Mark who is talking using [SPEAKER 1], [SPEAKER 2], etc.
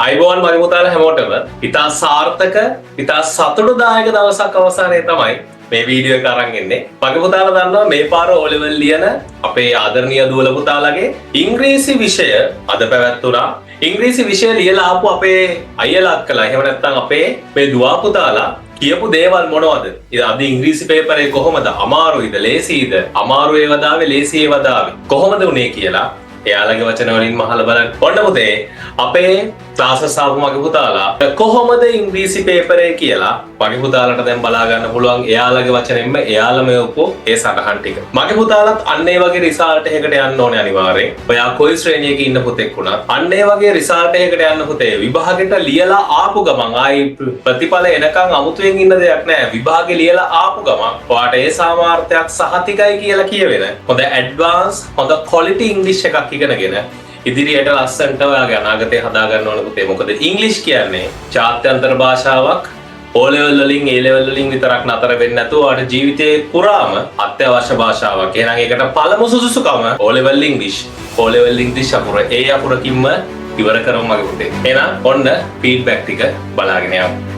[SPEAKER 1] අයිබෝන් මගේ පුතාලා හැමෝටම ඉතා සාර්ථක ඉතා සතුටුදායක දවසක් අවසානයේ තමයි මේ වීඩියෝ එක අරන් එන්නේ. මගේ පුතාලා දන්නවා මේ පාර O level ලියන අපේ ආදරණීය දුවල පුතාලගේ ඉංග්‍රීසි විෂය අද පැවැත්වුණා. ඉංග්‍රීසි විෂය ලියලා ආපු අපේ අයියලා අක්කලා එහෙම නැත්නම් අපේ මේ දුවා පුතාලා කියපු දේවල් මොනවද? ඉතින් අද ඉංග්‍රීසි පේපරේ කොහොමද? අමාරුයිද? ලේසියිද? අමාරු ඒවා දාවේ ලේසි ඒවා දාවේ. කොහොමද උනේ කියලා එයාලගේ වචන වලින් අහලා බලන්න. ඔන්න පුතේ අපේ ක්ලාසස් ආපු මගේ පුතාලා කොහොමද ඉංග්‍රීසි පේපරේ කියලා මගේ පුතාලට දැන් බලා ගන්න පුළුවන් එයාලගේ වචනෙන්ම එයාලම යොපු ඒ සටහන් ටික. මගේ පුතාලත් අන්න ඒ වගේ රිසල්ට් එකකට යන්න ඕනේ අනිවාර්යෙන්. ඔයා කොයි ශ්‍රේණියක ඉන්න පුතෙක් වුණත් අන්න ඒ වගේ රිසල්ට් එකකට යන්න පුතේ විභාගෙට ලියලා ආපු ගමන් ආයි ප්‍රතිඵල එනකන් අමුතුවෙන් ඉන්න දෙයක් නැහැ. විභාගේ ලියලා ආපු ගමන් ඔයාට ඒ සාමාර්ථයක් සහතිකයි කියලා කියවෙන හොඳ ඇඩ්වාන්ස් හොඳ ක්වොලිටි ඉංග්‍රීසි එකක් ඉගෙනගෙන ඉදිරියට ලස්සනට ඔයාගේ අනාගතය හදා ගන්න ඕන පුතේ. මොකද ඉංග්‍රීසි කියන්නේ ජාත්‍යන්තර භාෂාවක්. O level වලින් A level වලින් විතරක් නතර වෙන්නේ නැතුව ඔයාට ජීවිතේ පුරාම අත්‍යවශ්‍ය භාෂාවක්. එහෙනම් ඒකට පළමු සුසුසුකම O level English. O level English අකුර ඒ අකුරකින්ම ඉවර කරමු මගේ පුතේ. එහෙනම් ඔන්න ෆීඩ්බැක් ටික බලාගෙන යමු.